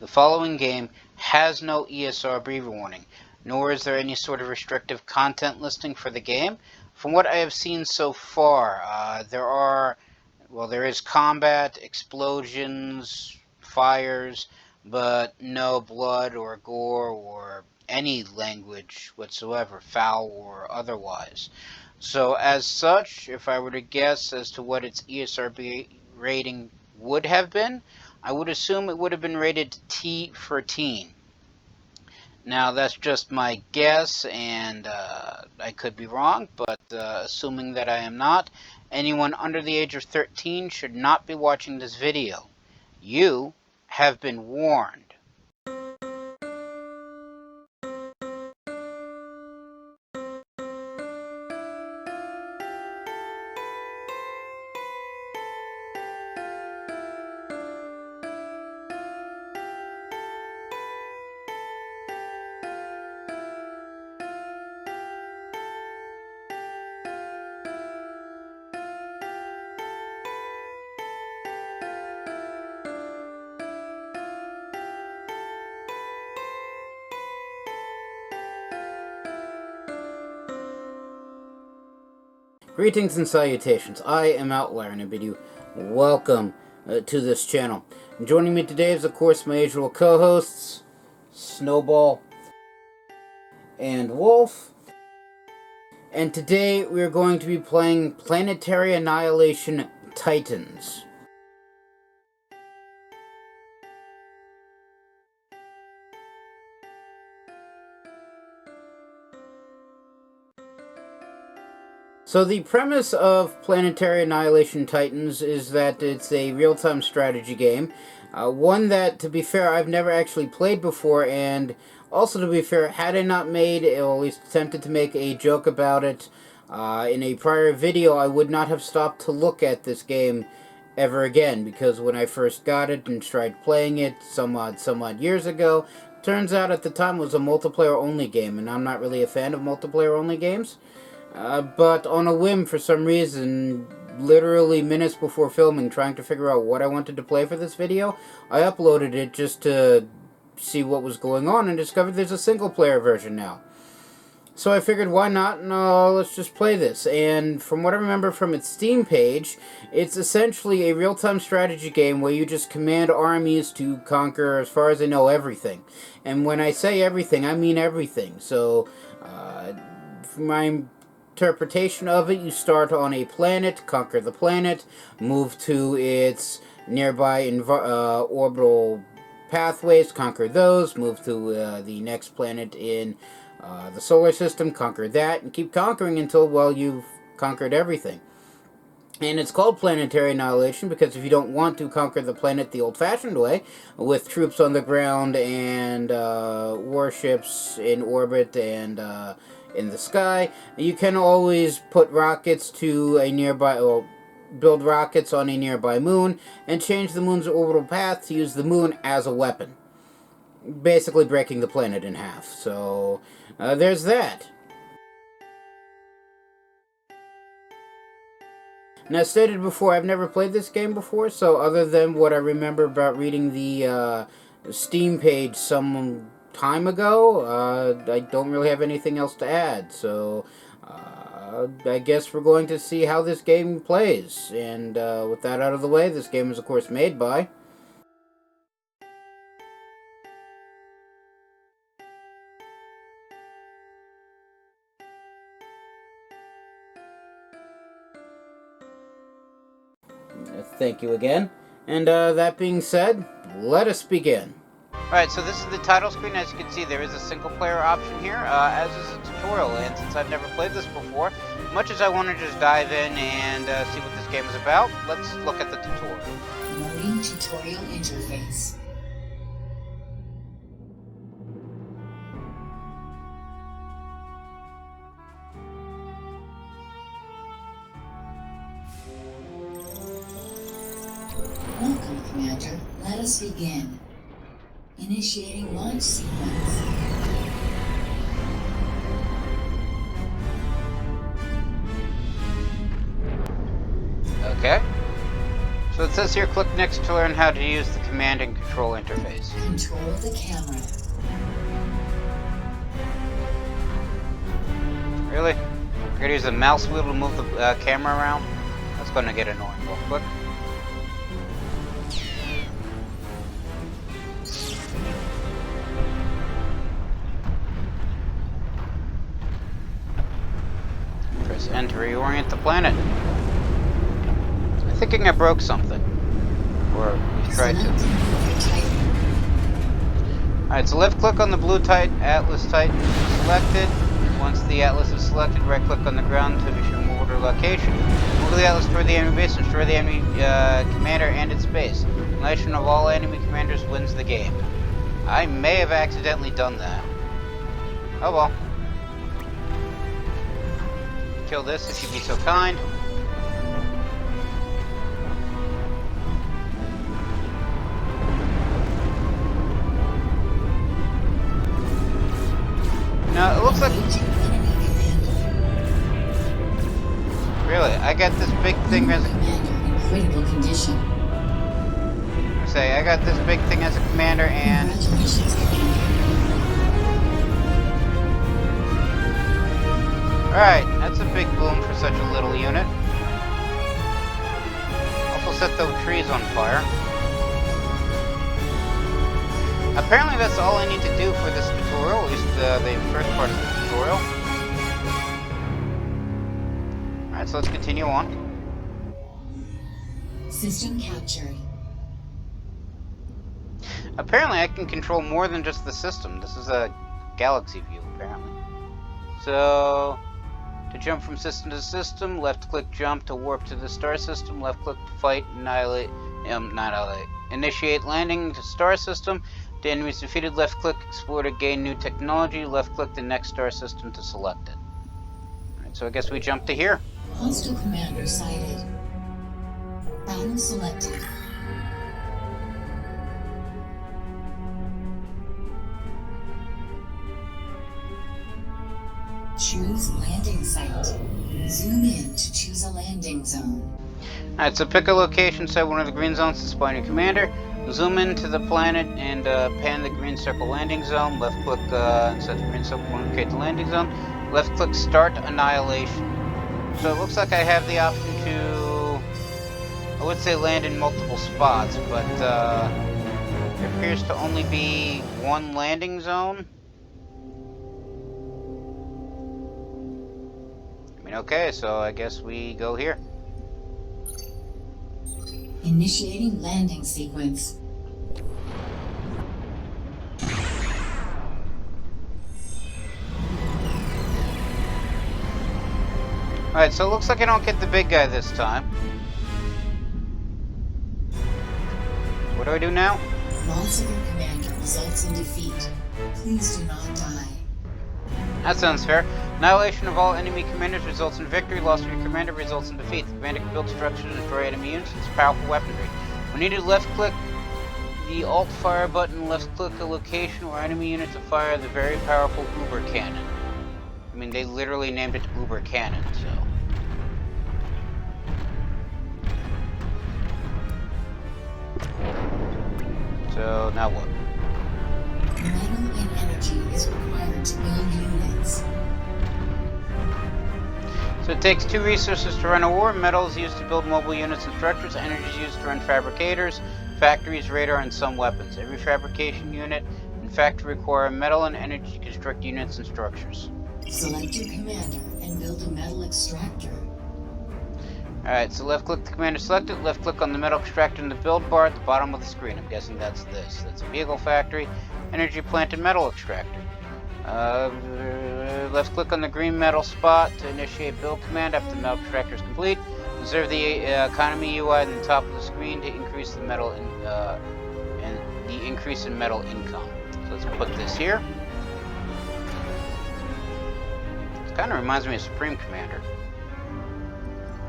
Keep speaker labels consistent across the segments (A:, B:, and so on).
A: The following game has no ESRB warning, nor is there any sort of restrictive content listing for the game. From what I have seen so far, there is combat, explosions, fires, but no blood or gore or any language whatsoever, foul or otherwise. So as such, if I were to guess as to what its ESRB rating would have been, I would assume it would have been rated T for teen. Now that's just my guess, and I could be wrong, but assuming that I am not, anyone under the age of 13 should not be watching this video. You have been warned. Greetings and salutations. I am Outlier, and I bid you welcome to this channel. And joining me today is, of course, my usual co-hosts, Snowball and Wolf. And today we are going to be playing Planetary Annihilation Titans. So the premise of Planetary Annihilation Titans is that it's a real-time strategy game. One that, to be fair, I've never actually played before, and also, to be fair, had I not made, or at least attempted to make a joke about it in a prior video, I would not have stopped to look at this game ever again, because when I first got it and tried playing it some odd years ago, turns out at the time it was a multiplayer-only game, and I'm not really a fan of multiplayer-only games. But on a whim, for some reason, literally minutes before filming, trying to figure out what I wanted to play for this video, I uploaded it just to see what was going on and discovered there's a single-player version now. So I figured, why not? No, let's just play this. And from what I remember from its Steam page, it's essentially a real-time strategy game where you just command armies to conquer, as far as I know, everything. And when I say everything, I mean everything. So, from my interpretation of it, you start on a planet, conquer the planet, move to its nearby orbital pathways, conquer those, move to the next planet in the solar system, conquer that, and keep conquering until, well, you've conquered everything. And it's called Planetary Annihilation because if you don't want to conquer the planet the old-fashioned way, with troops on the ground and warships in orbit and in the sky, you can always put rockets to a nearby, or build rockets on a nearby moon and change the moon's orbital path to use the moon as a weapon, basically breaking the planet in half. So there's that. Now, as stated before, I've never played this game before, so other than what I remember about reading the Steam page some time ago, I don't really have anything else to add. So I guess we're going to see how this game plays. And with that out of the way, this game is, of course, made by thank you again. And that being said, let us begin. Alright, so this is the title screen. As you can see, there is a single player option here, as is a tutorial. And since I've never played this before, much as I want to just dive in and see what this game is about, let's look at the tutorial.
B: Loading tutorial interface. Welcome, Commander. Let us begin. Initiating launch sequence.
A: Okay. So it says here, click next to learn how to use the command and control interface.
B: Control the camera.
A: Really? I gotta use the mouse wheel to move the camera around? That's gonna get annoying real quick. Press N to reorient the planet. I'm thinking I broke something. Or tried to. Alright, so left click on the blue Atlas Titan selected. Once the Atlas is selected, right click on the ground to be sure move order location. Move the Atlas toward the enemy base and destroy the enemy commander and its base. Annihilation of all enemy commanders wins the game. I may have accidentally done that. Oh well. Kill this if you'd be so kind. Now, it looks like... Really? I got this big thing as a...
B: Critical condition.
A: I got this big thing as a commander and... Alright, that's a big boom for such a little unit. Also set the trees on fire. Apparently that's all I need to do for this tutorial, at least the first part of the tutorial. Alright, so let's continue on.
B: System captured.
A: Apparently I can control more than just the system. This is a galaxy view, apparently. So, to jump from system to system, left click jump to warp to the star system, left click to fight, initiate landing to star system. The enemy is defeated, left click, explore to gain new technology, left click the next star system to select it. Alright, so I guess we jump to here.
B: Hostile commander sighted. Battle selected. Choose landing site. Zoom in to choose a landing zone.
A: Alright, so pick a location, set one of the green zones to spawn your commander. Zoom into the planet and pan the green circle landing zone. Left click and set the green circle to create the landing zone. Left click start annihilation. So it looks like I have the option to, I would say land in multiple spots, but there appears to only be one landing zone. I mean, okay, so I guess we go here.
B: Initiating landing sequence.
A: Alright, so it looks like I don't get the big guy this time. What do I do now?
B: Loss of your commander results in defeat. Please do not die.
A: That sounds fair. Annihilation of all enemy commanders results in victory. Loss of your commander results in defeat. The commander can build structures and destroy enemy units. It's powerful weaponry. When needed, left click the Alt Fire button. Left click a location where enemy units will fire the very powerful Uber Cannon. I mean, they literally named it Uber Cannon, so. So, now what?
B: Metal and energy is required to build units.
A: So it takes 2 resources to run a war. Metal is used to build mobile units and structures. Energy is used to run fabricators, factories, radar, and some weapons. Every fabrication unit and factory require metal and energy to construct units and structures.
B: Select your commander and build a metal extractor.
A: Alright, so left click the commander selected, left click on the metal extractor in the build bar at the bottom of the screen. I'm guessing that's this. That's a vehicle factory, energy plant, and metal extractor. Left click on the green metal spot to initiate build command after the metal extractor is complete. Observe the economy UI at the top of the screen to increase the metal and the increase in metal income. So let's put this here. It kind of reminds me of Supreme Commander,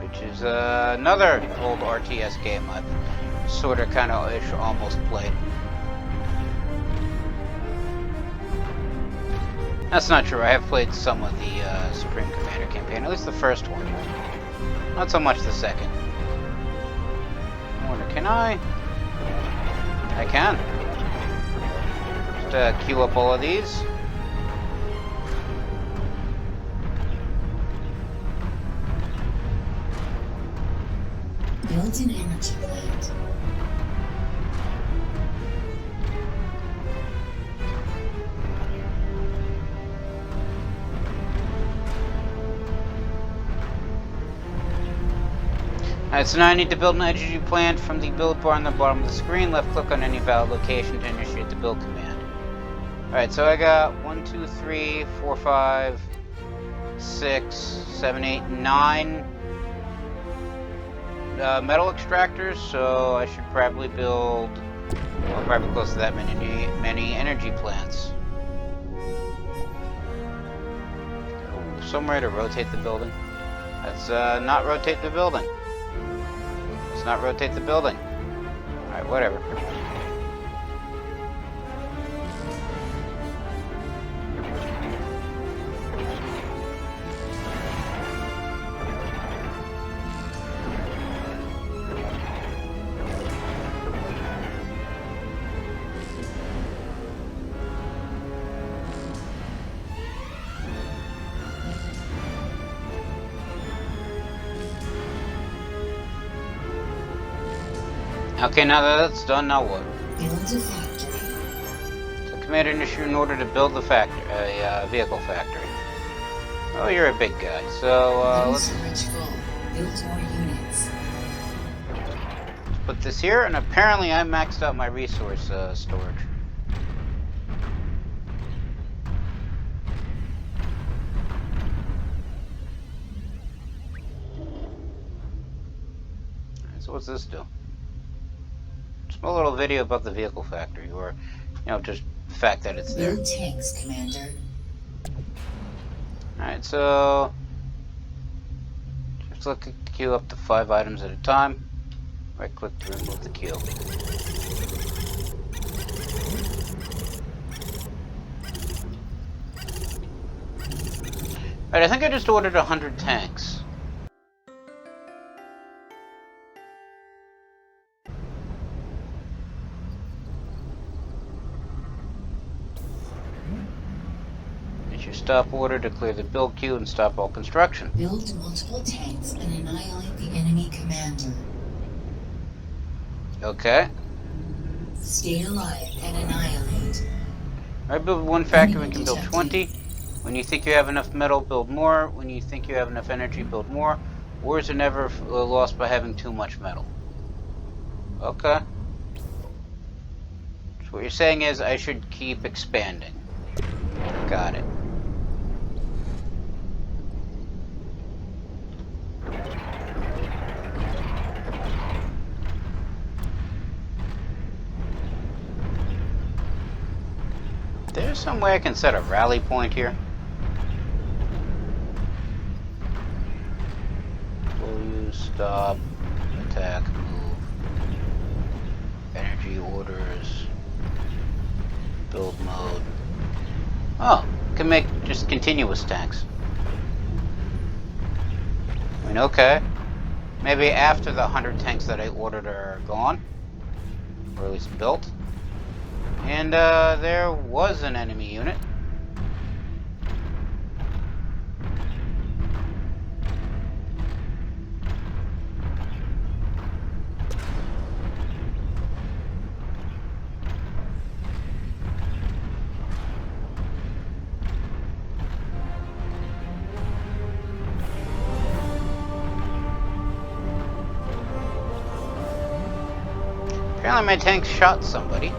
A: which is another old RTS game I've sort of kind of almost played. That's not true. I have played some of the Supreme Commander campaign, at least the first one. Not so much the second. wonder, can I? I can. Just queue up all of these.
B: Build an energy plant.
A: Alright, so now I need to build an energy plant from the build bar on the bottom of the screen. Left click on any valid location to initiate the build command. Alright, so I got 1, 2, 3, 4, 5, 6, 7, 8, 9 metal extractors, so I should probably build, well, probably close to that many energy plants. Ooh, somewhere to rotate the building. Let's not rotate the building. Let's not rotate the building. Alright, whatever. Okay, now that that's done, now what?
B: Build a factory.
A: So command issue in order to build the factory, vehicle factory. Oh, you're a big guy. So let's
B: full. Build more units.
A: put this here, and apparently I maxed out my resource storage. Alright, so what's this do? A little video about the vehicle factory, or, you know, just the fact that it's there.
B: Build tanks, Commander.
A: Alright, so just look at the queue up to 5 items at a time. Right click to remove the queue. Alright, I think I just ordered 100 tanks. Stop order to clear the build queue and stop all construction.
B: Build multiple tanks and annihilate the enemy commander.
A: Okay.
B: Stay alive and annihilate.
A: I build one factory, we can build 20. When you think you have enough metal, build more. When you think you have enough energy, build more. Wars are never lost by having too much metal. Okay. So what you're saying is I should keep expanding. Got it. There's some way I can set a rally point here. Full use, stop, attack, move, energy orders, build mode. Oh, can make just continuous tanks. I mean, okay. Maybe after the 100 tanks that I ordered are gone, or at least built. And there was an enemy unit. Apparently my tank shot somebody.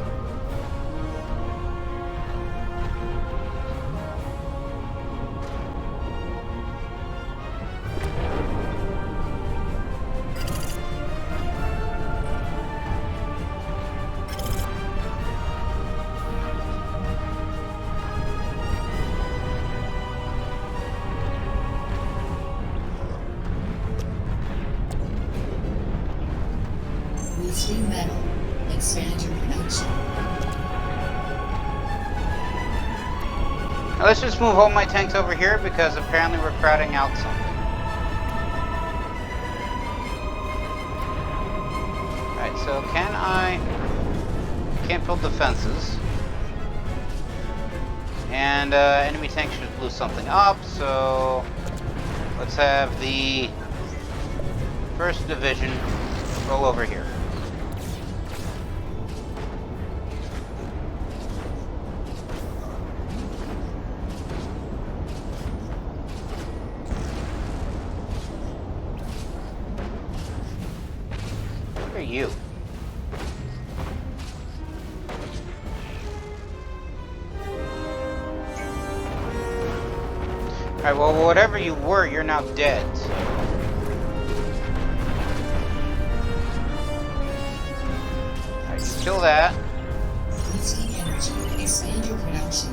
B: Boosting metal. Expand your production.
A: Now let's just move all my tanks over here because apparently we're crowding out something. Alright, so can I... Can't build defenses. And enemy tank should blow something up, so... Let's have the 1st Division roll over here. What are you? Alright, well, whatever you were, you're now dead, so... Alright, you kill that.
B: Boosting energy. Expand your production.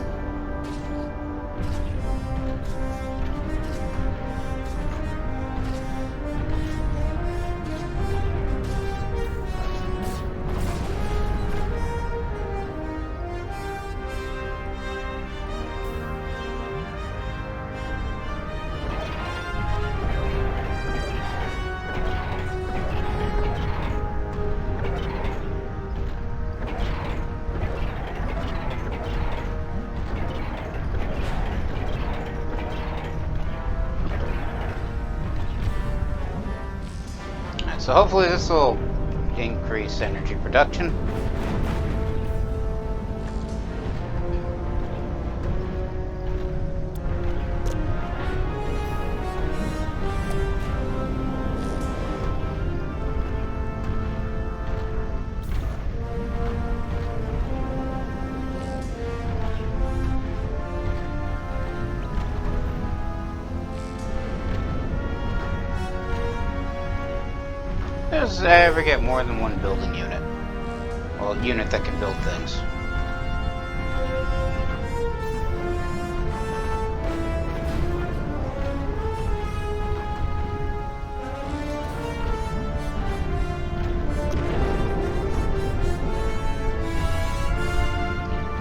A: So hopefully this will increase energy production. Does I ever get more than one building unit? Well, a unit that can build things.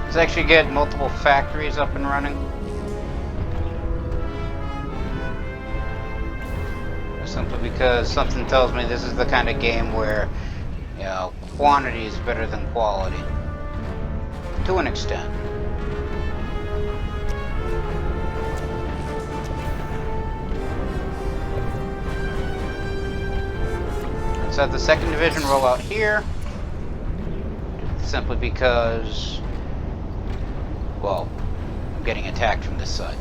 A: Let's actually get multiple factories up and running. Simply because something tells me this is the kind of game where, you know, quantity is better than quality. To an extent. Let's have the 2nd Division roll out here. Simply because, well, I'm getting attacked from this side.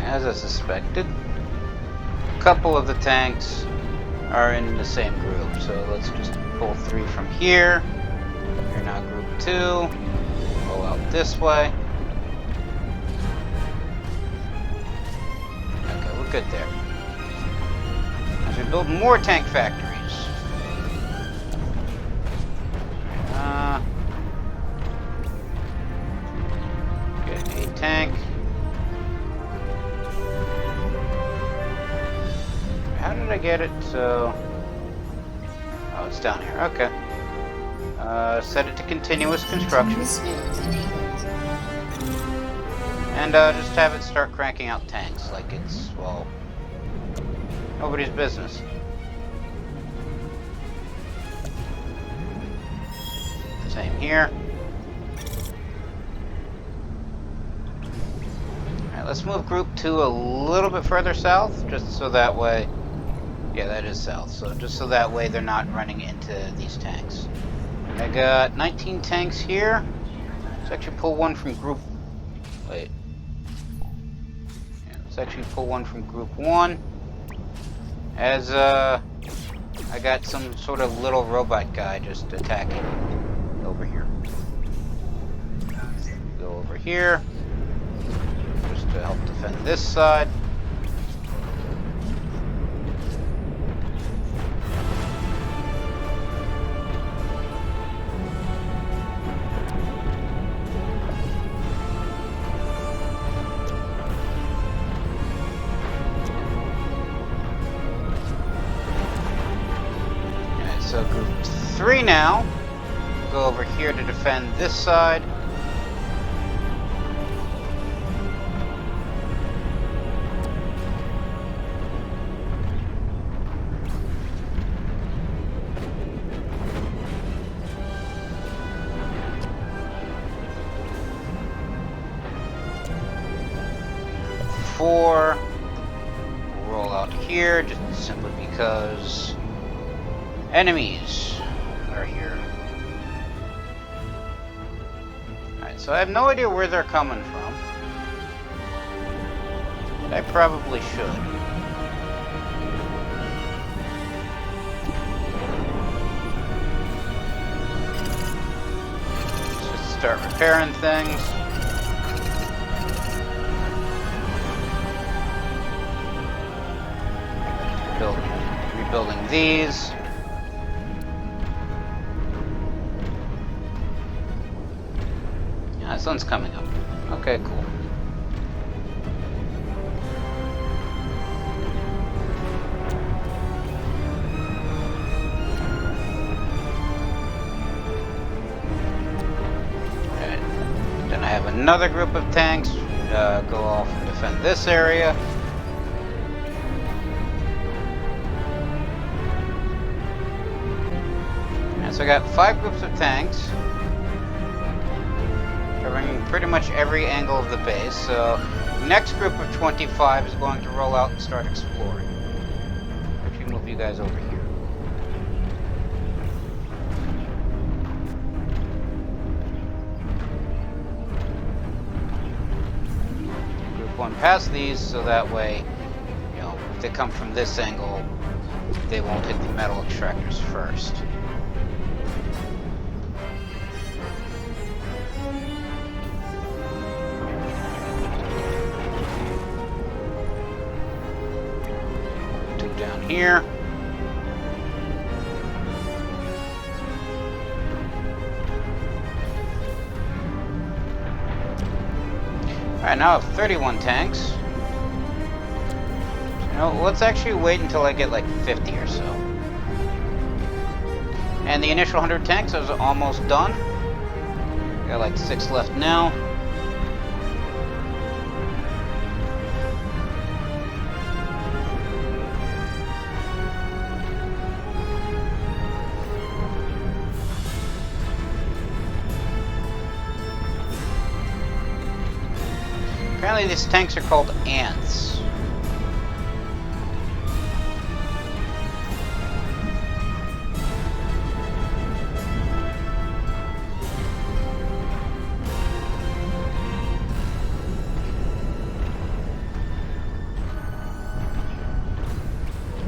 A: As I suspected, a couple of the tanks are in the same group, so let's just pull 3 from here. You're now group 2. Roll out this way. Okay, we're good there. As we build more tank factories. Get a tank. How did I get it? So, oh, it's down here. Okay. Set it to continuous construction, and just have it start cranking out tanks like it's, well, nobody's business. Same here. Alright, let's move group 2 a little bit further south, just so that way. Yeah, that is south, so just so that way they're not running into these tanks. I got 19 tanks here. Let's actually pull one from group... Wait. Yeah, let's actually pull one from group 1. As, I got some sort of little robot guy just attacking over here. Go over here. Just to help defend this side. 3 now. Go over here to defend this side. We'll roll out here just simply because enemies are here. Alright, so I have no idea where they're coming from. But I probably should. Let's just start repairing things. Rebuilding these. Yeah, the sun's coming up. Okay, cool. Okay. Then I have another group of tanks go off and defend this area. So I got 5 groups of tanks, covering pretty much every angle of the base. So next group of 25 is going to roll out and start exploring. Actually move you guys over here. Group 1 past these, so that way, you know, if they come from this angle, they won't hit the metal extractors first. Here. Alright, now I have 31 tanks. You know, let's actually wait until I get like 50 or so. And the initial 100 tanks is almost done. Got like 6 left now. Apparently these tanks are called ants.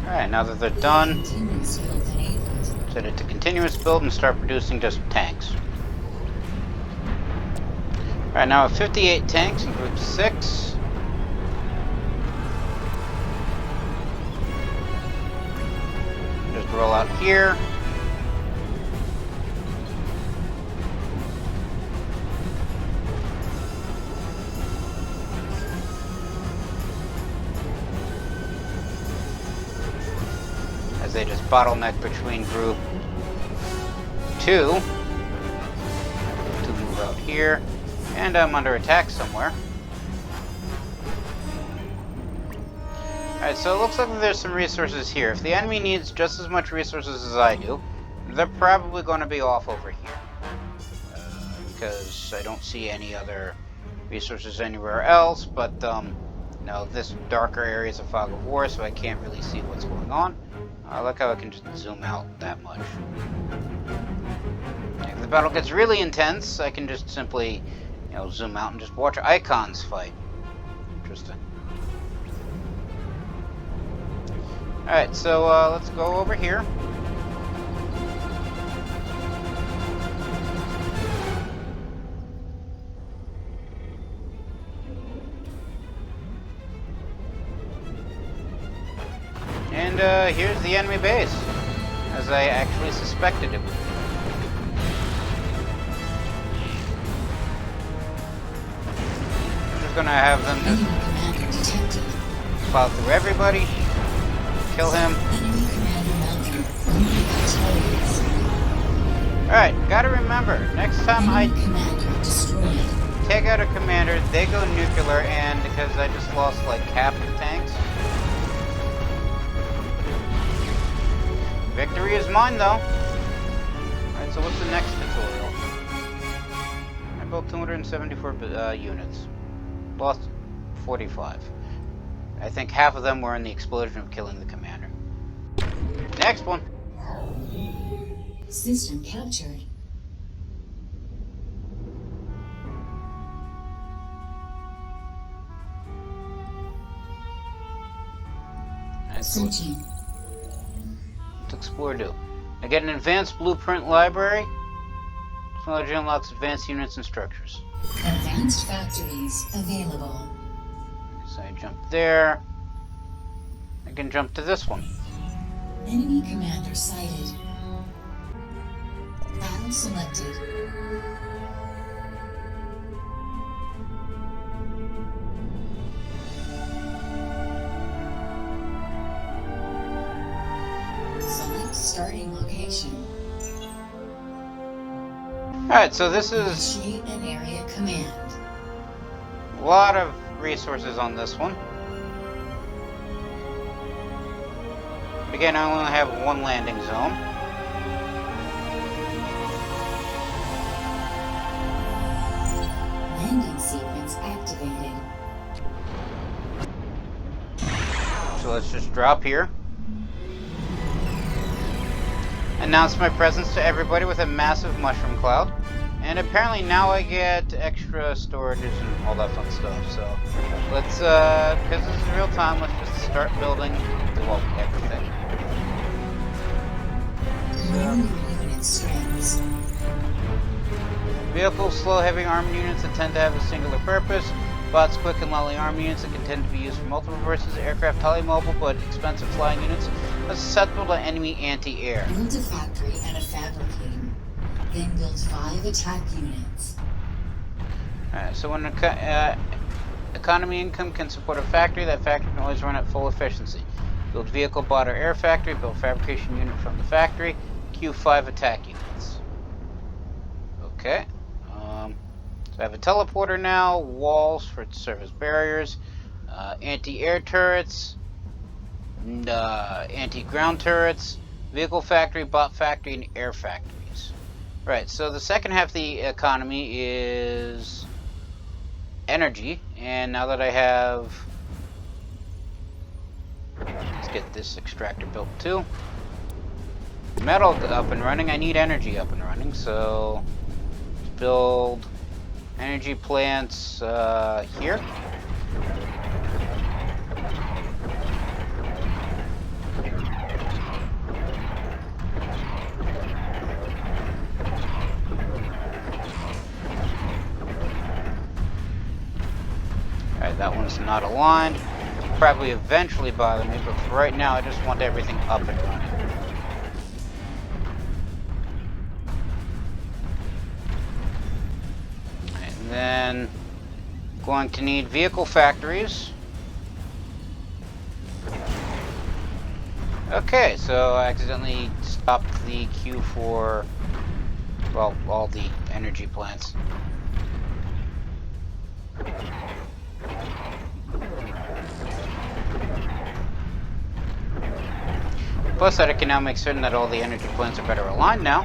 A: Alright, now that they're done, set it to continuous build and start producing just tanks. Alright, now I have 58 tanks in group 6. Just roll out here. As they just bottleneck between group 2 to move out here. And I'm under attack somewhere. Alright, so it looks like there's some resources here. If the enemy needs just as much resources as I do, they're probably going to be off over here. Because I don't see any other resources anywhere else, but no, this darker area is a fog of war, so I can't really see what's going on. I like how I can just zoom out that much. If the battle gets really intense, I can just simply, you know, zoom out and just watch icons fight. Interesting. Alright, so let's go over here. And here's the enemy base, as I actually suspected it would be. I'm just gonna have them just plow through everybody, kill him. Alright, gotta remember, next time I
B: Enemy commander destroyed.
A: take out a commander, they go nuclear, and because I just lost like half the tanks. Victory is mine though. Alright, so what's the next tutorial? I built 274 units. Lost 45. I think half of them were in the explosion of killing the commander. Next one.
B: System captured. Searching.
A: What's Explore do? I get an advanced blueprint library. Technology unlocks advanced units and structures.
B: Advanced factories available.
A: So I jump there. I can jump to this one.
B: Enemy commander sighted. Battle selected. Select starting location.
A: Alright, so this is
B: Initiate an area command.
A: a lot of resources on this one. Again, I only have one landing zone.
B: Landing sequence activated.
A: So let's just drop here. Announce my presence to everybody with a massive mushroom cloud. And apparently now I get extra storages and all that fun stuff. So let's, because this is real time, let's just start building, well, everything.
B: Know your unit strengths.
A: Vehicles, slow, heavy armed units that tend to have a singular purpose. Bots, quick and lightly armed units that can tend to be used for multiple purposes. Aircraft, highly mobile but expensive flying units susceptible to enemy anti-air.
B: Build a factory and a fabricator. Then build 5 attack units.
A: Alright, so when economy income can support a factory, that factory can always run at full efficiency. Build vehicle, bot, or air factory. Build fabrication unit from the factory. Queue 5 attack units. Okay. So I have a teleporter now. Walls for service barriers. Anti-air turrets. Anti-ground turrets. Vehicle factory, bot factory, and air factories. Right, so the second half of the economy is energy. And now that I have... Let's get this extractor built too. Metal up and running. I need energy up and running, so let's build energy plants here. Alright, that one's not aligned. Probably eventually bother me, but for right now I just want everything up and running. And then going to need vehicle factories. Okay, so I accidentally stopped the queue for, well, all the energy plants. Plus that I can now make certain that all the energy plants are better aligned now.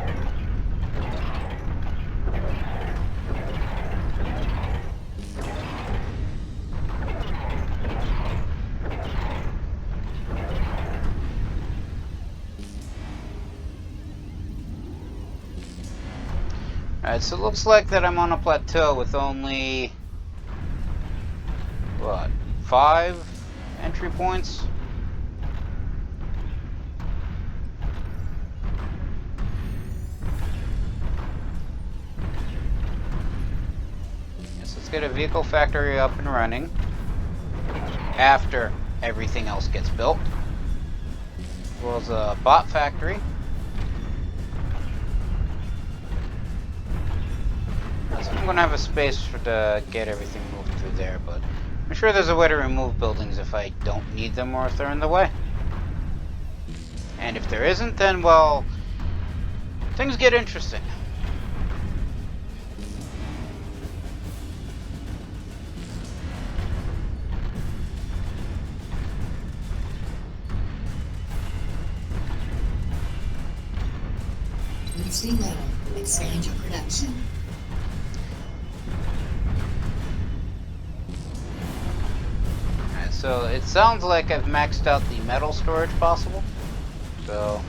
A: Alright, so it looks like that I'm on a plateau with only, what, 5 entry points? Yes, let's get a vehicle factory up and running after everything else gets built. As well as a bot factory. I'm going to have a space to get everything moved through there, but I'm sure there's a way to remove buildings if I don't need them or if they're in the way. And if there isn't, then, well, Things get interesting.
B: Boosting level. Expand your production.
A: Alright, so it sounds like I've maxed out the metal storage possible. So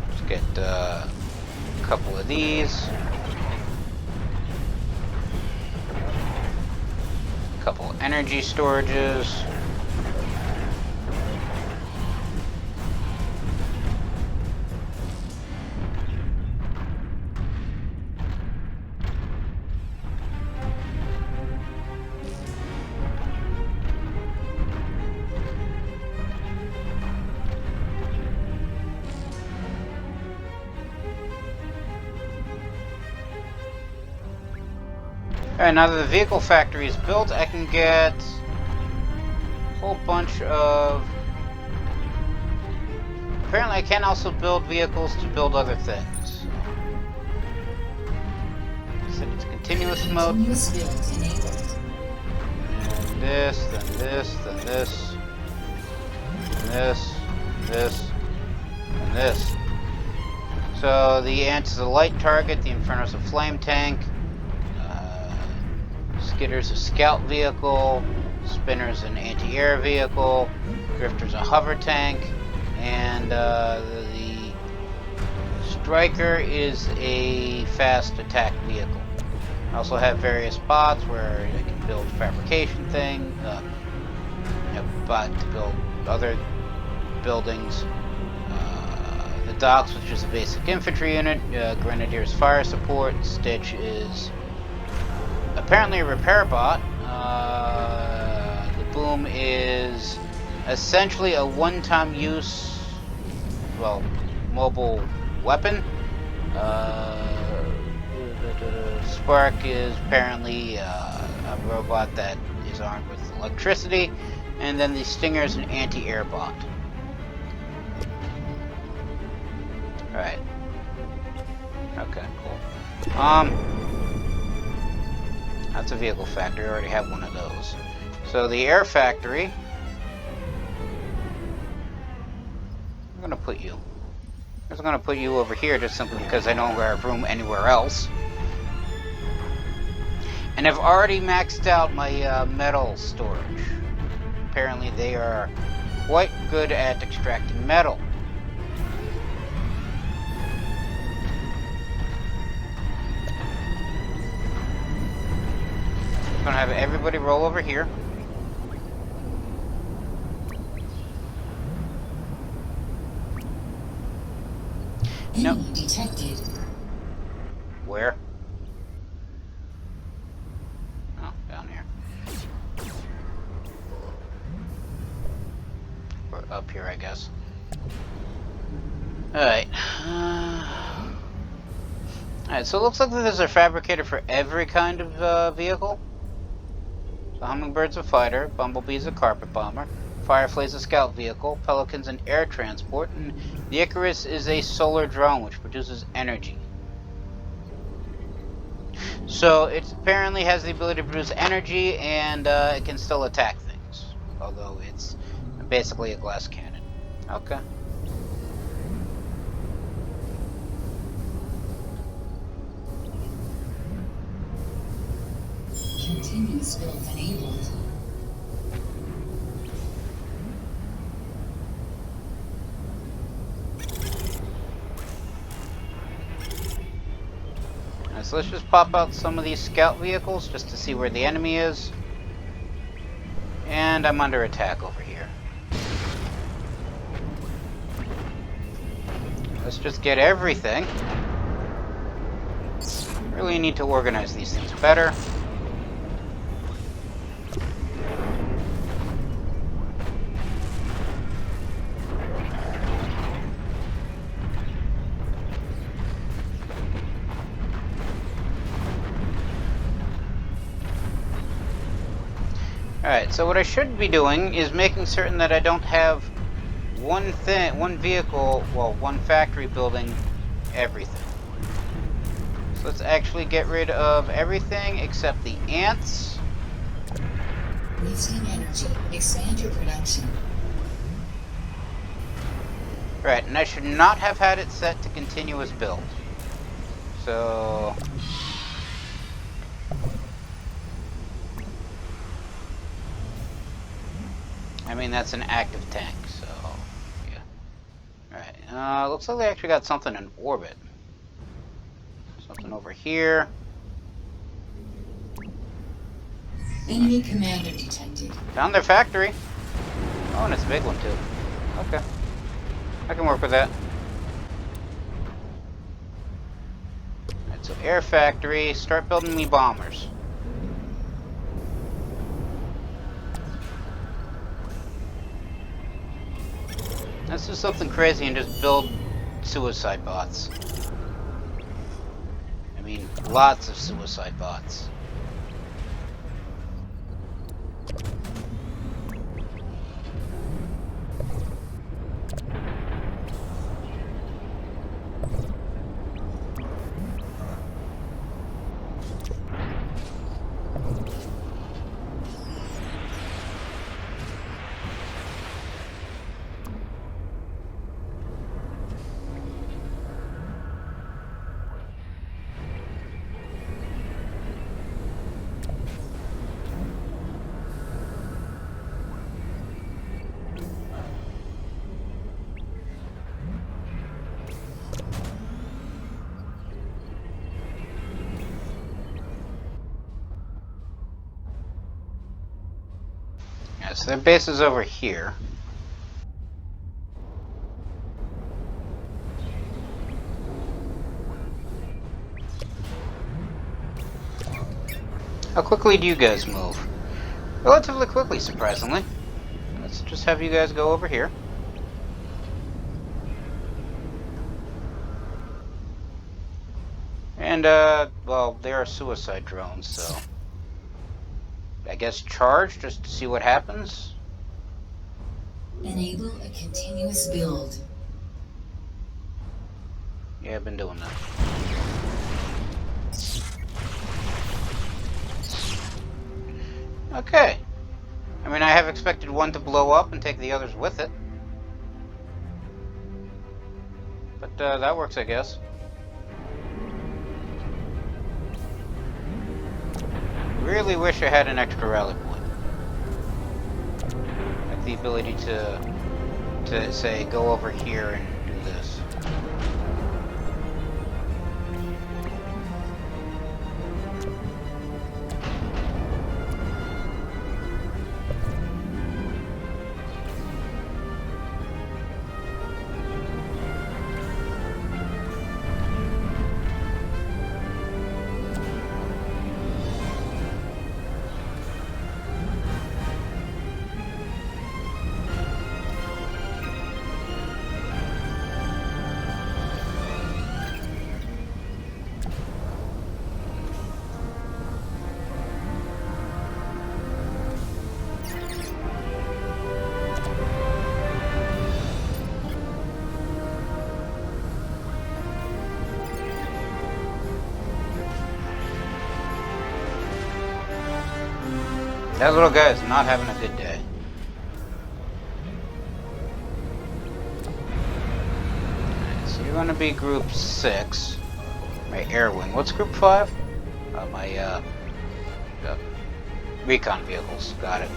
A: let's get a couple of these. A couple of energy storages. Alright, now that the vehicle factory is built, I can get a whole bunch of... Apparently I can also build vehicles to build other things. Set it to continuous mode.
B: Continuous build enabled.
A: And this, then this, then this. And this, this, and this. So the Ant is a light target, the Inferno's a flame tank. Skitter's a scout vehicle, Spinner's an anti-air vehicle, Drifter's a hover tank, and the Striker is a fast attack vehicle. I also have various bots where I can build fabrication thing, a bot to build other buildings. The Docks, which is a basic infantry unit, Grenadier's fire support, Stitch is apparently a repair bot. The Boom is essentially a one-time use, well, mobile weapon. Spark is apparently a robot that is armed with electricity. And then the Stinger is an anti-air bot. Alright. Okay, cool. That's a vehicle factory. I already have one of those. So the air factory. I'm gonna put you. I'm gonna put you over here just simply because I no longer have room anywhere else. And I've already maxed out my metal storage. Apparently they are quite good at extracting metal. I'm gonna have everybody roll over here.
B: Enemy detected.
A: Where? Oh, down here. Or up here, I guess. Alright. Alright, so it looks like there's a fabricator for every kind of vehicle. So Hummingbird's a fighter, Bumblebee's a carpet bomber, Firefly's a scout vehicle, Pelican's an air transport, and the Icarus is a solar drone which produces energy. So it apparently has the ability to produce energy and it can still attack things. Although it's basically a glass cannon. Okay.
B: Continuous build enabled.
A: Alright, so let's just pop out some of these scout vehicles just to see where the enemy is. And I'm under attack over here. Let's just get everything. Really need to organize these things better. Alright, so what I should be doing is making certain that I don't have one vehicle, well, one factory building everything. So let's actually get rid of everything except the ants.
B: Wasting energy. Expand your production.
A: Right, and I should not have had it set to continuous build. So... I mean, that's an active tank, so... yeah. Alright, looks like they actually got something in orbit. Something over here.
B: Enemy commander detected.
A: Found their factory. Oh, and it's a big one, too. Okay. I can work with that. Alright, so air factory. Start building me bombers. Let's do something crazy and just build suicide bots. I mean, lots of suicide bots. Yeah, so their base is over here. How quickly do you guys move? Relatively quickly, surprisingly. Let's just have you guys go over here. And, well, they are suicide drones, so... I guess charge, just to see what happens?
B: Enable a continuous build.
A: Yeah, I've been doing that. Okay. I mean, I have expected one to blow up and take the others with it. But, that works, I guess. Really wish I had an extra rally point. Like the ability to say, go over here and do this. That little guy is not having a good day. Alright, so you're going to be group 6. My air wing. What's group 5? My recon vehicles. Got it.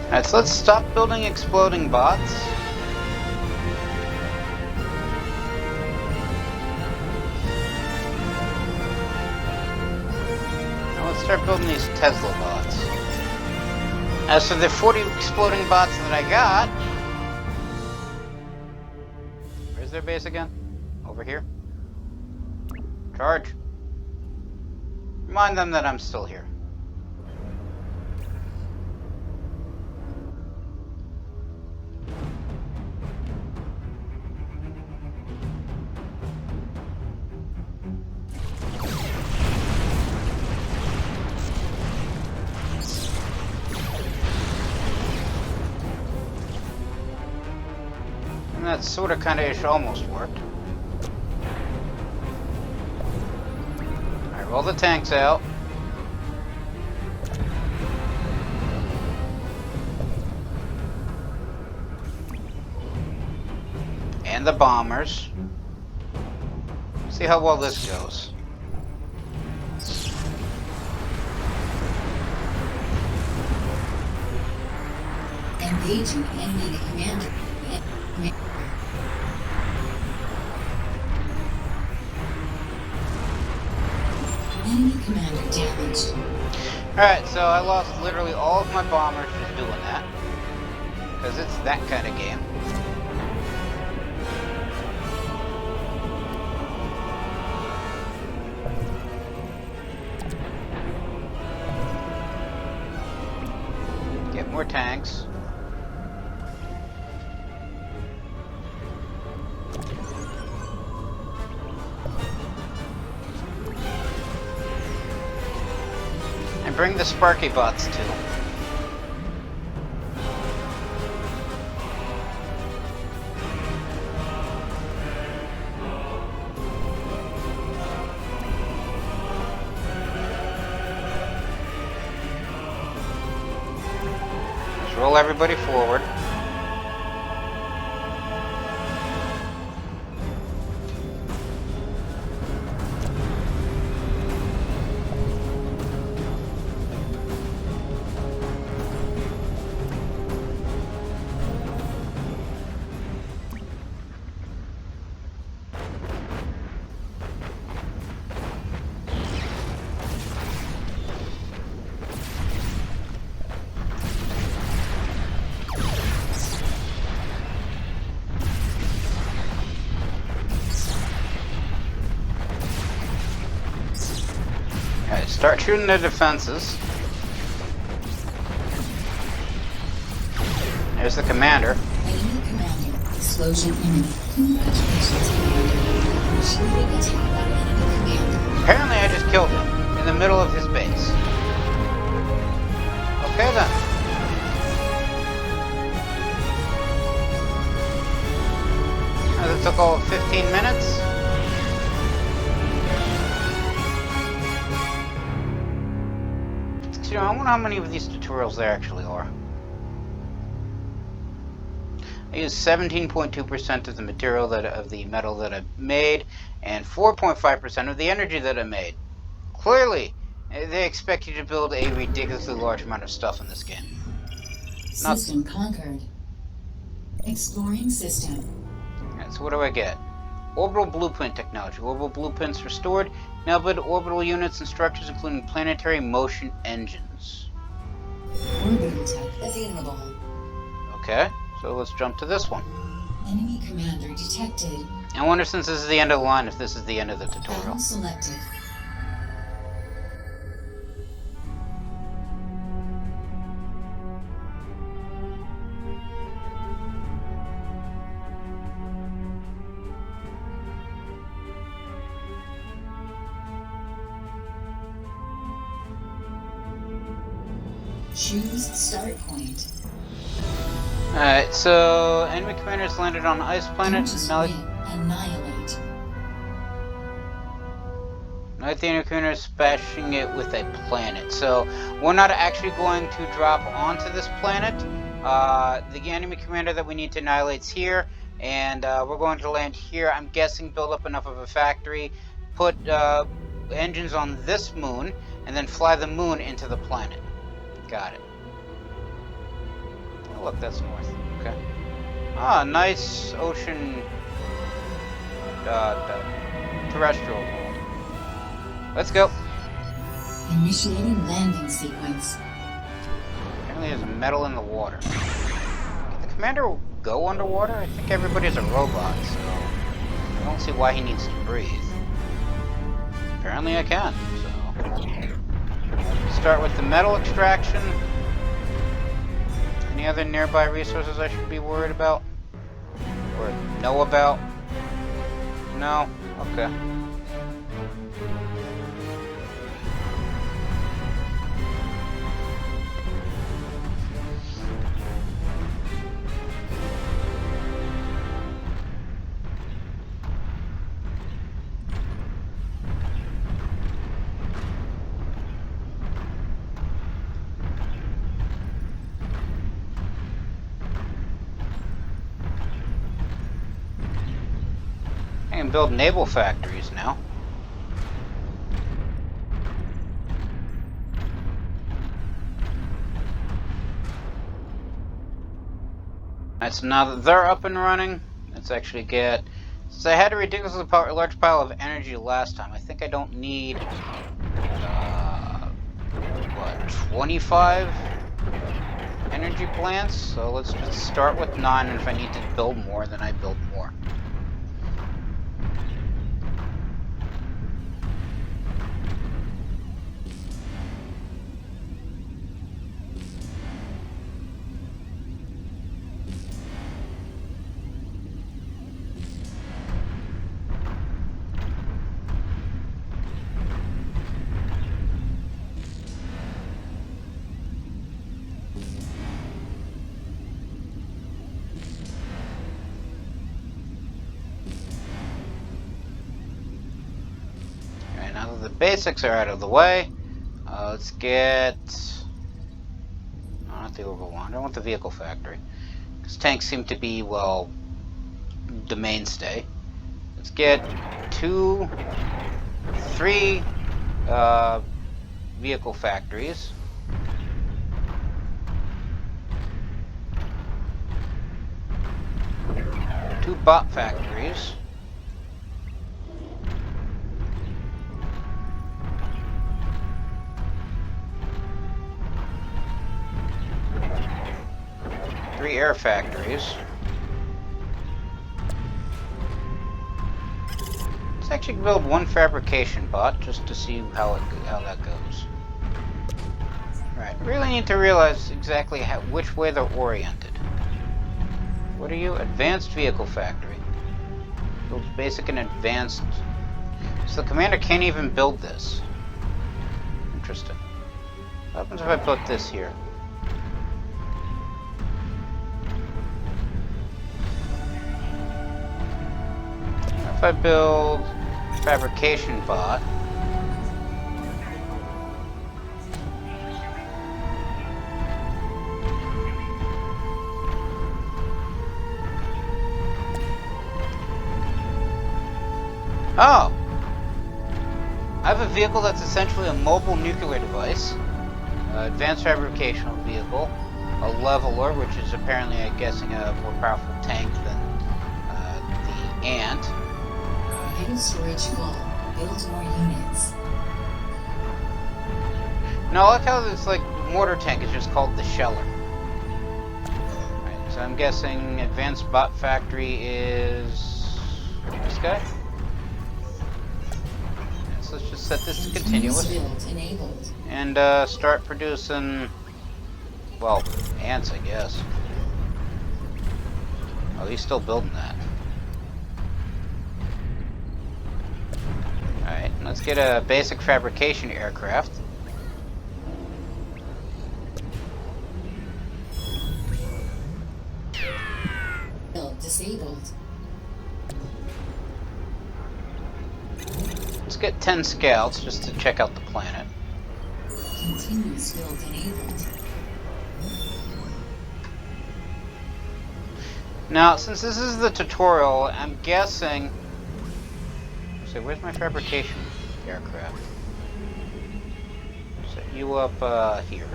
A: Alright, so let's stop building exploding bots. Now let's start building these Tesla bots. As for the 40 exploding bots that I got... Where's their base again? Over here? Charge. Remind them that I'm still here. And that sort of kind of ish almost worked. Alright, roll the tanks out. And the bombers. See how well this goes.
B: Engaging enemy commander. Enemy commander damaged.
A: Alright, so I lost literally all of my bombers just doing that. Because it's that kind of game. Get more tanks. And bring the Sparky bots too. Roll everybody forward. Alright, start shooting the defenses. There's the commander.
B: Enemy commander. Explosion imminent. Congratulations, commander. Initiating attack on enemy commander.
A: Apparently I just killed him in the middle of his base. Okay then. That took all of 15 minutes. You know, I wonder how many of these tutorials there actually are. I used 17.2% of the material of the metal that I made, and 4.5% of the energy that I made. Clearly, they expect you to build a ridiculously large amount of stuff in this game.
B: System conquered. Exploring system.
A: Alright, so what do I get? Orbital blueprint technology. Orbital blueprints restored. Now build orbital units and structures, including planetary motion engines.
B: Orbital tech available.
A: Okay, so let's jump to this one.
B: Enemy commander detected.
A: I wonder, since this is the end of the line, if this is the end of the tutorial.
B: Battle selected. Choose start point.
A: Alright, so enemy commanders landed on ice planet.
B: Annihilate.
A: Now the enemy commander is smashing it with a planet. So we're not actually going to drop onto this planet. The enemy commander that we need to annihilate is here, and we're going to land here. I'm guessing build up enough of a factory, put engines on this moon, and then fly the moon into the planet. Got it. Oh, look, that's north. Okay. Ah, nice ocean terrestrial world. Let's go.
B: Initiating landing sequence.
A: Apparently there's metal in the water. Can the commander go underwater? I think everybody's a robot, so I don't see why he needs to breathe. Apparently I can, so... Start with the metal extraction. Any other nearby resources I should be worried about? Or know about? No? Okay. I can build naval factories now. Alright, so now that they're up and running, let's actually get... Since I had a ridiculously large pile of energy last time, I think I don't need... what, 25 energy plants? So let's just start with 9, and if I need to build more, then I build more. Now that the basics are out of the way, let's get... not the orbital one. I don't want the vehicle factory. Because tanks seem to be, well, the mainstay. Let's get 2, 3 vehicle factories. Two bot factories. Three air factories. Let's actually build one fabrication bot just to see how that goes. Right, really need to realize exactly which way they're oriented. What are you? Advanced vehicle factory. Builds basic and advanced. So the commander can't even build this. Interesting. What happens if I put this here? If I build fabrication bot, oh! I have a vehicle that's essentially a mobile nuclear device, advanced fabrication vehicle, a leveler, which is apparently, I'm guessing, a more powerful tank than the Ant.
B: Item storage full. Build more units.
A: No, I like how this mortar tank is just called the Sheller. Right, so I'm guessing advanced bot factory is this guy. And so let's just set this to continuous and start producing, well, ants, I guess. Oh, he's still building that. Alright, let's get a basic fabrication aircraft.
B: Build disabled.
A: Let's get 10 scouts just to check out the planet.
B: Continuous build enabled.
A: Now, since this is the tutorial, I'm guessing... So where's my fabrication aircraft? Set you up here.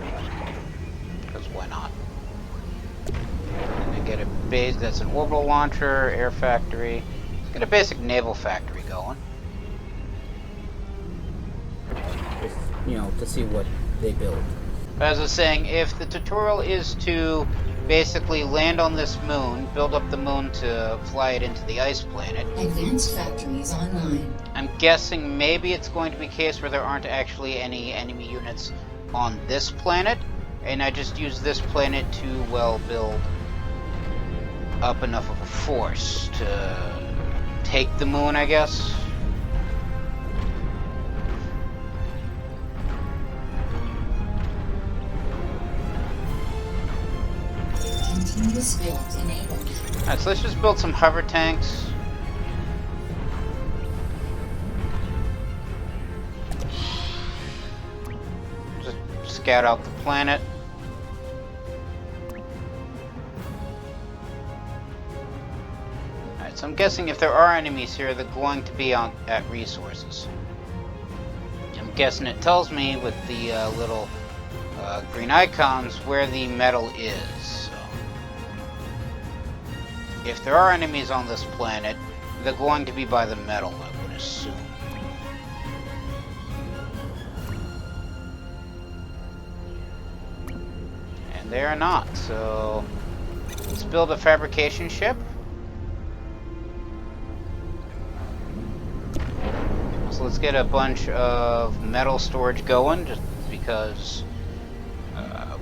A: Because why not? And then get a base, that's an orbital launcher, air factory. Let's get a basic naval factory going.
C: Just, to see what they build.
A: But as I was saying, if the tutorial is to basically land on this moon, build up the moon to fly it into the ice planet,
B: Advanced factories online.
A: I'm guessing maybe it's going to be a case where there aren't actually any enemy units on this planet, and I just use this planet to, well, build up enough of a force to take the moon, I guess.
B: Continuous build enabled.
A: Alright, so let's just build some hover tanks. Just scout out the planet. Alright, so I'm guessing if there are enemies here, they're going to be at resources. I'm guessing it tells me with the little green icons where the metal is. So, if there are enemies on this planet, they're going to be by the metal, I would assume. And they are not, so let's build a fabrication ship. So let's get a bunch of metal storage going, just because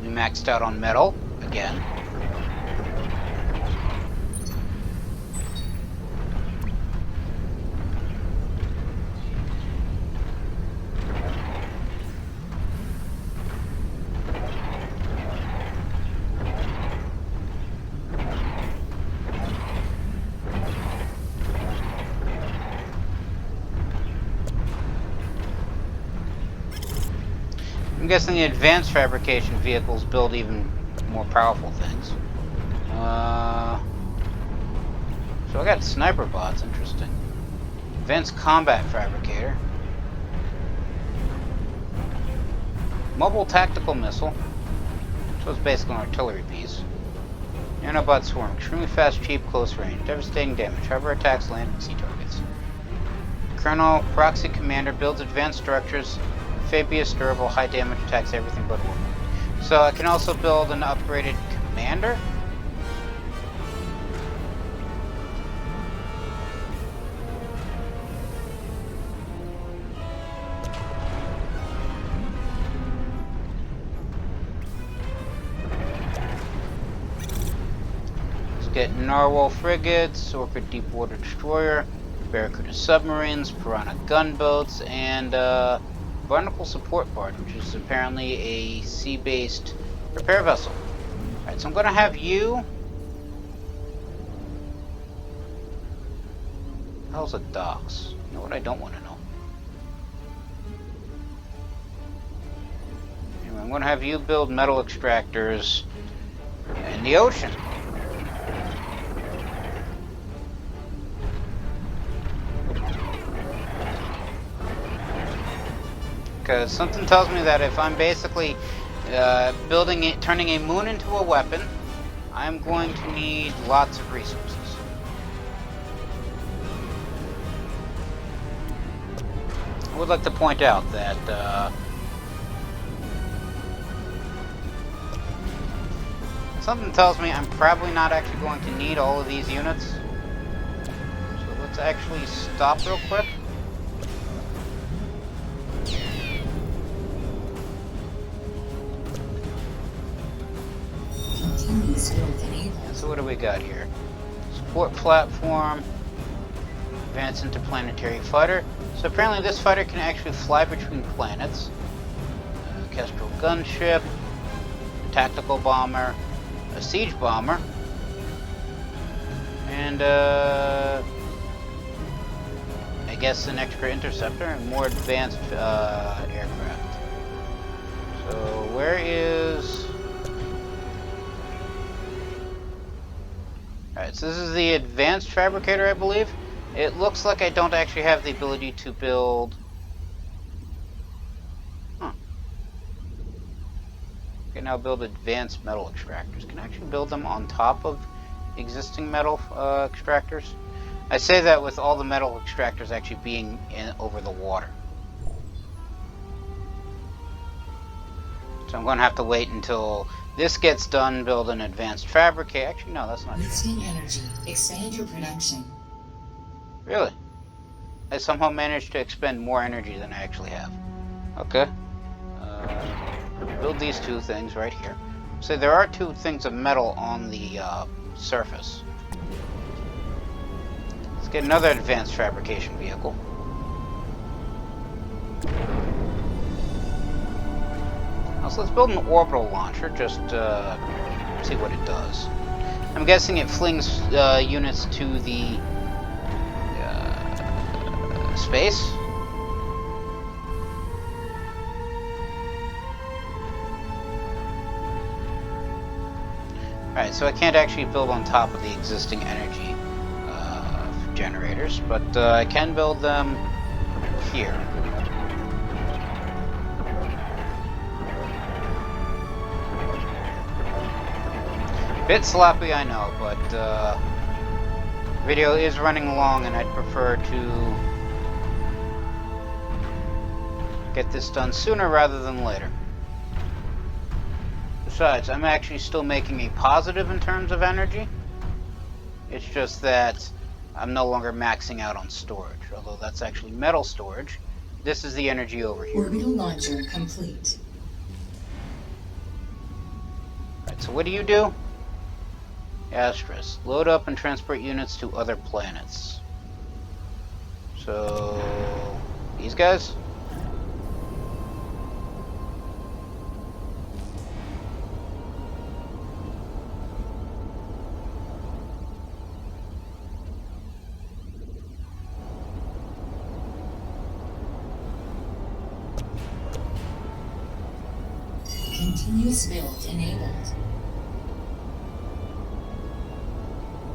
A: we maxed out on metal again. I'm guessing the advanced fabrication vehicles build even more powerful things. So I got sniper bots, interesting. Advanced combat fabricator. Mobile tactical missile. So it's basically an artillery piece. Nanobot swarm. Extremely fast, cheap, close range. Devastating damage. Hover attacks land and sea targets. Colonel Proxy Commander builds advanced structures. Amphibious, durable, high damage, attacks everything but women. So I can also build an upgraded commander. Let's get Narwhal frigates, Orca deep-water destroyer, Barracuda submarines, Piranha gunboats, and Barnacle support barge, which is apparently a sea-based repair vessel. Alright, so I'm going to have you... How's the docks? You know what I don't want to know? Anyway, I'm going to have you build metal extractors in the ocean. Because something tells me that if I'm basically turning a moon into a weapon, I'm going to need lots of resources. I would like to point out that something tells me I'm probably not actually going to need all of these units. So let's actually stop real quick. So what do we got here? Support platform, advance interplanetary fighter. So apparently this fighter can actually fly between planets. Kestrel gunship, tactical bomber, a siege bomber, and I guess an extra interceptor and more advanced aircraft. So where is... Alright, so this is the advanced fabricator, I believe. It looks like I don't actually have the ability to build... Huh. I can now build advanced metal extractors. Can I actually build them on top of existing metal extractors? I say that with all the metal extractors actually being over the water. So I'm going to have to wait until this gets done, build an advanced fabricator. Actually, no, that's not true.
B: Wasting energy. Expand your production.
A: Really? I somehow managed to expend more energy than I actually have. Okay. Build these two things right here. So there are two things of metal on the surface. Let's get another advanced fabrication vehicle. Also, let's build an orbital launcher, just see what it does. I'm guessing it flings units to the space. Alright, so I can't actually build on top of the existing energy generators, but I can build them here. Bit sloppy, I know, but video is running long and I'd prefer to get this done sooner rather than later. Besides, I'm actually still making a positive in terms of energy. It's just that I'm no longer maxing out on storage, although that's actually metal storage. This is the energy over here.
B: Orbital launcher complete.
A: Alright, so what do? Asterisk. Load up and transport units to other planets. So, these guys?
B: Continuous build enabled.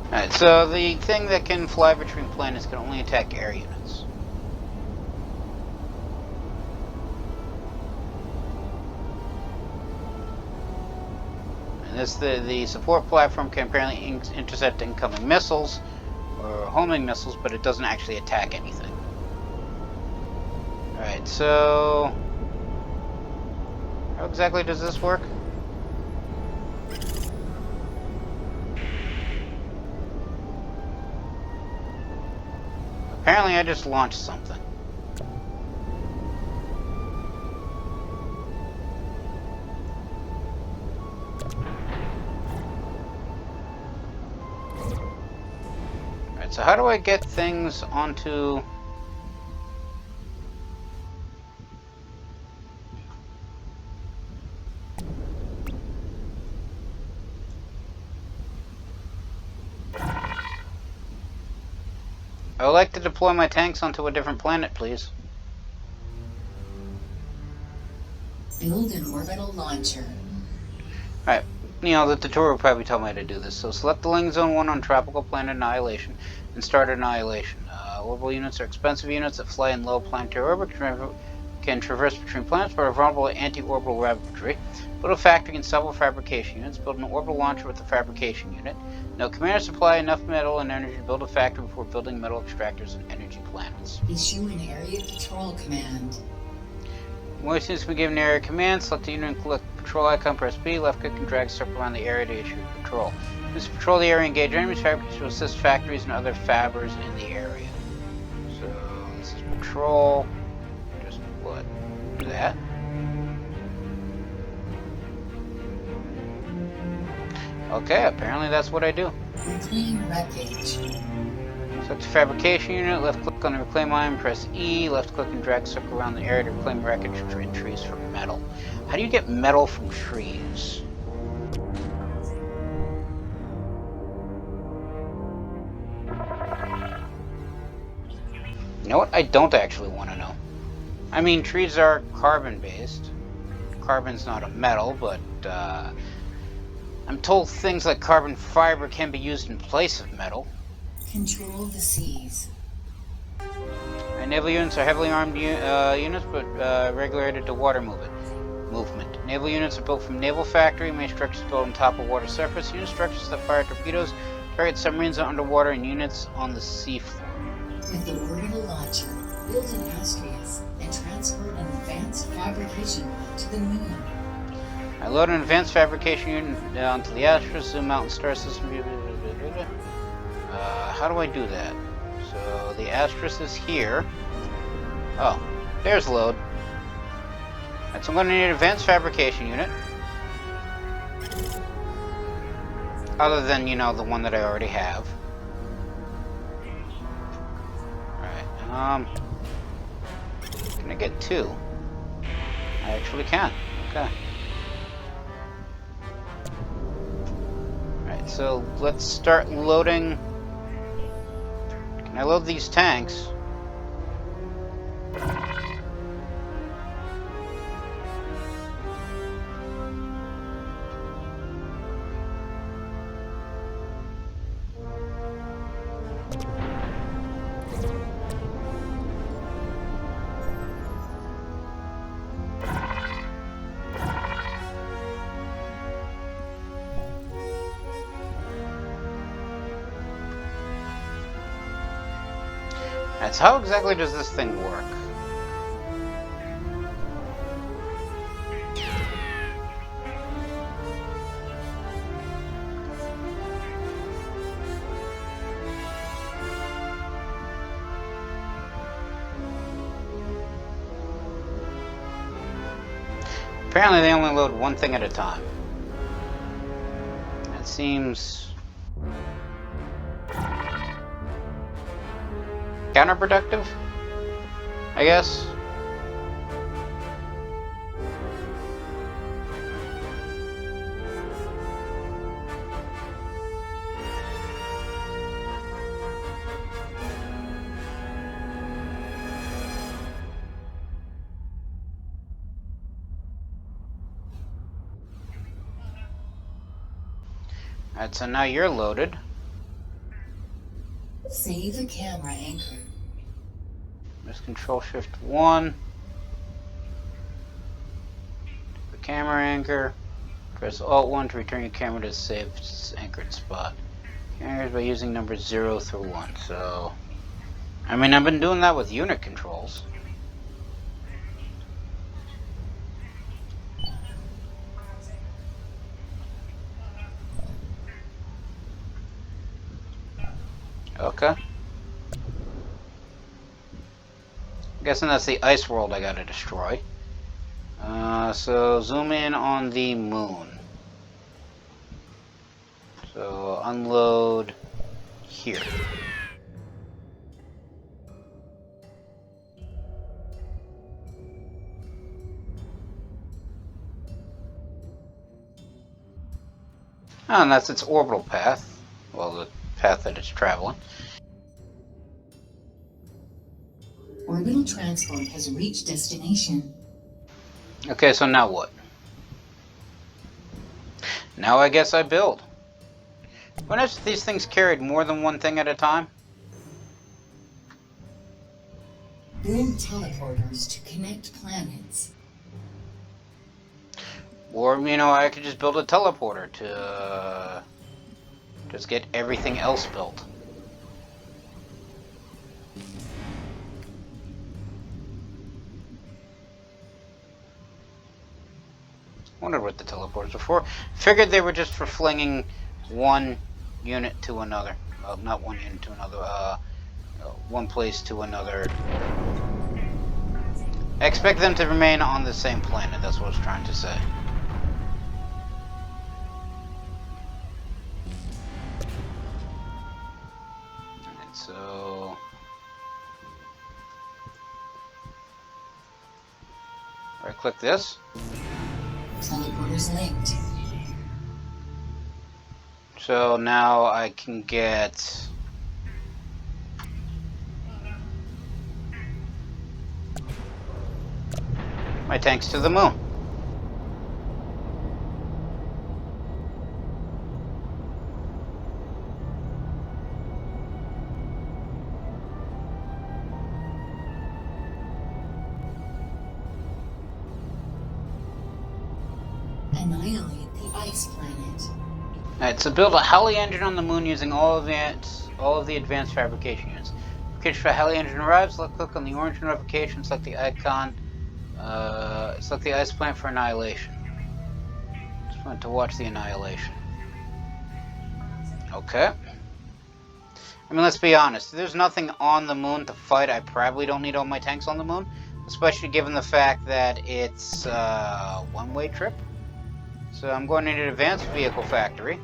A: Alright, so the thing that can fly between planets can only attack air units. And this, the support platform can apparently intercept incoming missiles or homing missiles, but it doesn't actually attack anything. Alright, so how exactly does this work? Apparently I just launched something. Alright, so how do I get things onto... I would like to deploy my tanks onto a different planet, please.
B: Build an orbital launcher.
A: Alright, you know, the tutorial will probably tell me how to do this. So select the Link Zone 1 on Tropical Planet Annihilation and start Annihilation. Orbital units are expensive units that fly in low planetary orbit, can traverse between planets, but are vulnerable to anti-orbital rabbitry. Build a factory and several fabrication units. Build an orbital launcher with a fabrication unit. No commander supply enough metal and energy to build a factory before building metal extractors and energy planets.
B: Issue an area patrol command.
A: More units can be given area command. Select the unit and click patrol icon, press B, left click and drag circle around the area to issue patrol. Use patrol the area, engage enemies, fabricators to assist factories and other fabbers in the area. So this is patrol. Just what? That. Okay, apparently that's what I do.
B: Reclaim wreckage.
A: Select the fabrication unit, left click on the reclaim item, press E, left click and drag circle around the area to reclaim wreckage and trees for metal. How do you get metal from trees? You know what? I don't actually want to know. I mean, trees are carbon-based. Carbon's not a metal, but I'm told things like carbon fiber can be used in place of metal.
B: Control the seas.
A: Naval units are heavily armed units, but regulated to water movement. Naval units are built from naval factory, main structures built on top of water surface, unit structures that fire torpedoes, target submarines underwater, and units on the seafloor.
B: With the orbital launcher, build an Astrius and transport an advanced fabrication to the moon.
A: I load an advanced fabrication unit down to the Astros, zoom out and star system. How do I do that? So the Astros is here. Oh, there's load. Alright, so I'm going to need an advanced fabrication unit. Other than, you know, the one that I already have. Alright, can I get 2? I actually can. Okay. Alright, so let's start loading. Can I load these tanks? That's how exactly does this thing work? Apparently they only load one thing at a time. That seems counterproductive, I guess. Alright, so now you're loaded.
B: Save the camera anchor.
A: Press Control Shift 1. The camera anchor. Press Alt 1 to return your camera to the saved anchored spot. Anchors by using numbers 0 through 1. So, I mean, I've been doing that with unit controls. Okay. I'm guessing that's the ice world I gotta destroy. So zoom in on the moon. So unload here. Oh, and that's its orbital path. Well, the path that it's traveling.
B: Orbital transport has reached destination.
A: Okay, so now what? Now I guess I build. What if these things carried more than one thing at a time?
B: Build teleporters to connect planets.
A: Or, you know, I could just build a teleporter to just get everything else built. Wondered what the teleporters were for. Figured they were just for flinging one unit to another. Well, not one unit to another. One place to another. I expect them to remain on the same planet. That's what I was trying to say. Alright, so right click this.
B: Teleporters linked.
A: So now I can get my tanks to the moon.
B: Annihilate the ice planet.
A: Alright, so build a heli engine on the moon using all of the advanced fabrication units. Notification for a heli engine arrives, left click on the orange notification, select the icon, select the ice planet for annihilation. Went to watch the Annihilation. Okay. I mean, let's be honest. There's nothing on the moon to fight. I probably don't need all my tanks on the moon, especially given the fact that it's a one-way trip. So I'm going to need an advanced vehicle factory.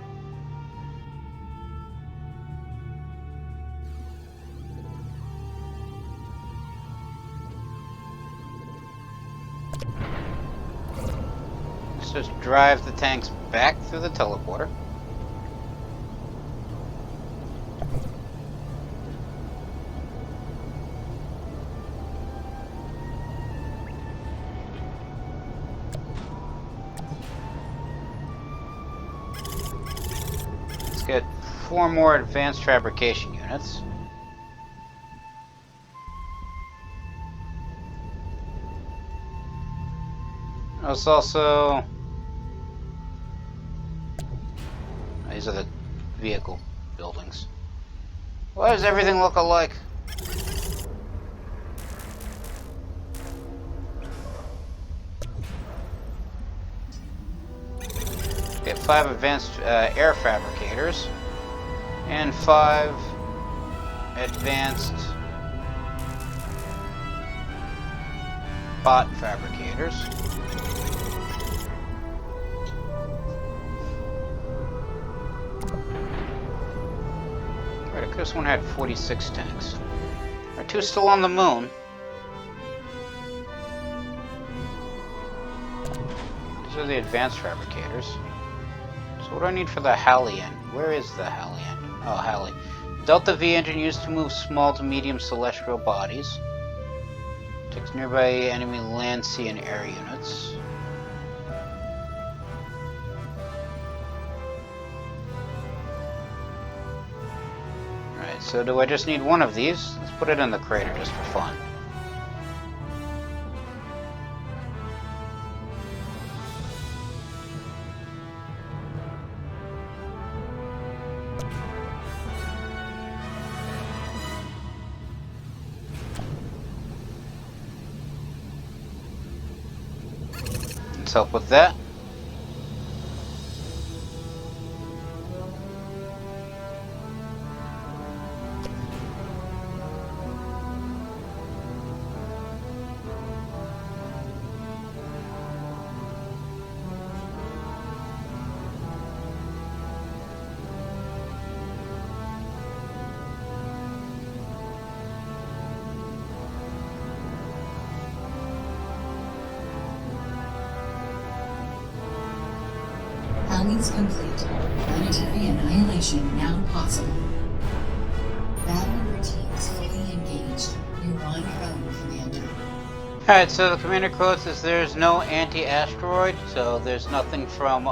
A: Let's just drive the tanks back through the teleporter. Let's get 4 more advanced fabrication units. Let's also... These are the vehicle buildings. Why does everything look alike? Get 5 advanced air fabricators and 5 advanced bot fabricators. Right, this one had 46 tanks. Are 2 still on the moon? These are the advanced fabricators. So what do I need for the Hallian? Where is the Hallian? Oh, Halley. Delta V engine used to move small to medium celestial bodies. Takes nearby enemy land, sea, and air units. Alright, so do I just need one of these? Let's put it in the crater just for fun. Let's help with that.
B: Armies complete. Planetary annihilation now possible. Battle routines fully engaged. You're on your own, Commander.
A: Alright, so the commander quotes is there's no anti-asteroid, so there's nothing from,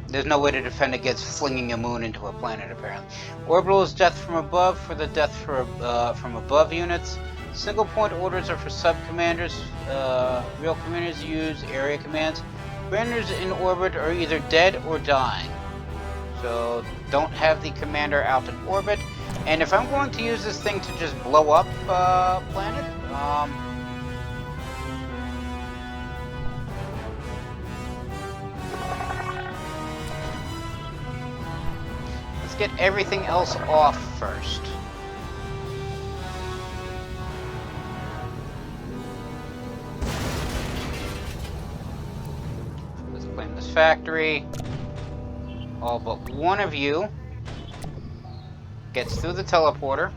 A: there's no way to defend against flinging a moon into a planet, apparently. Orbital is death from above for the death from above units. Single point orders are for sub-commanders. Real commanders use area commands. Commanders in orbit are either dead or dying. So don't have the commander out in orbit. And if I'm going to use this thing to just blow up planet, let's get everything else off first. Let's claim this factory. All but one of you gets through the teleporter.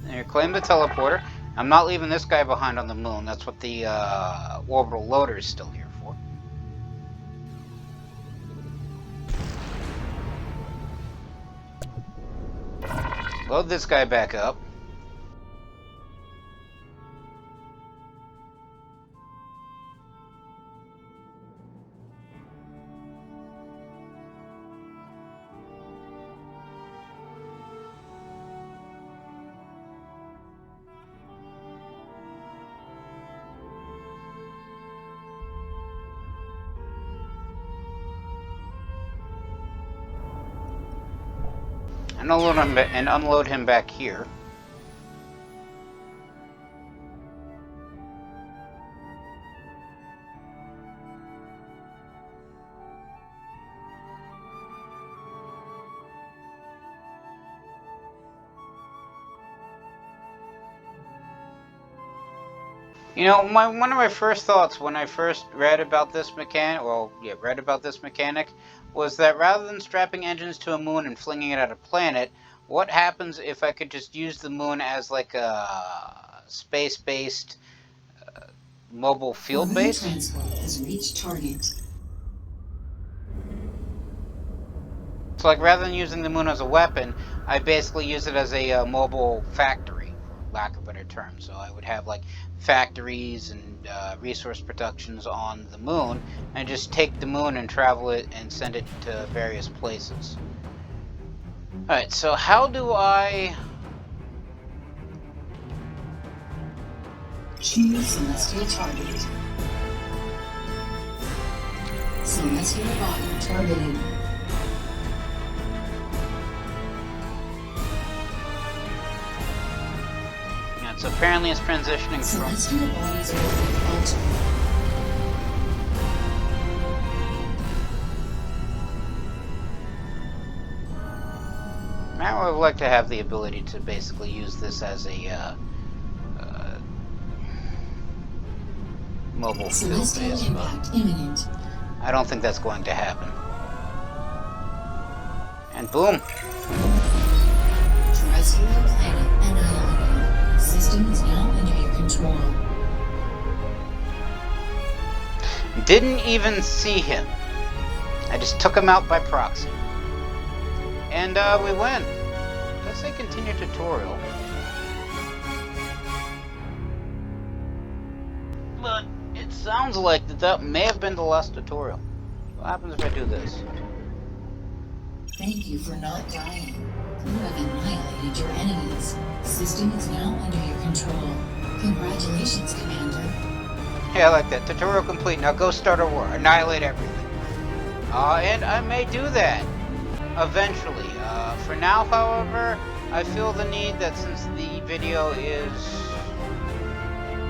A: There, claim the teleporter. I'm not leaving this guy behind on the moon. That's what the orbital loader is still here for. Load this guy back up. and unload him back here. You know, one of my first thoughts when I first read about this mechanic, was that rather than strapping engines to a moon and flinging it at a planet, what happens if I could just use the moon as like a space-based mobile field base?
B: Transport has reached target.
A: So, like, rather than using the moon as a weapon, I basically use it as a mobile factory, for lack of a better term. So I would have, like, factories and resource productions on the moon, and just take the moon and travel it and send it to various places. Alright, so how do I...
B: Choose celestial target. Celestial body targeted.
A: So apparently it's transitioning
B: Celestial bodies are being altered.
A: I would like to have the ability to basically use this as a mobile field base, but
B: imminent.
A: I don't think that's going to happen. And boom!
B: Terrestrial planet annihilated. System is now under your control.
A: Didn't even see him. I just took him out by proxy. And we win. Let's say continue tutorial. But it sounds like that may have been the last tutorial. What happens if I do this?
B: Thank you for not dying. You have annihilated your enemies. System is now under your control. Congratulations, Commander.
A: Yeah, I like that. Tutorial complete. Now go start a war. Annihilate everything. And I may do that eventually. For now, however, I feel the need that since the video is...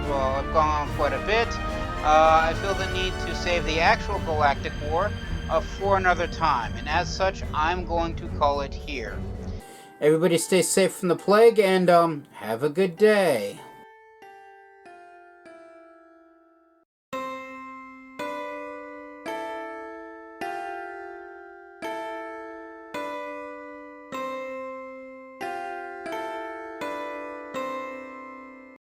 A: well, I've gone on quite a bit. I feel the need to save the actual Galactic War for another time. And as such, I'm going to call it here. Everybody stay safe from the plague and have a good day.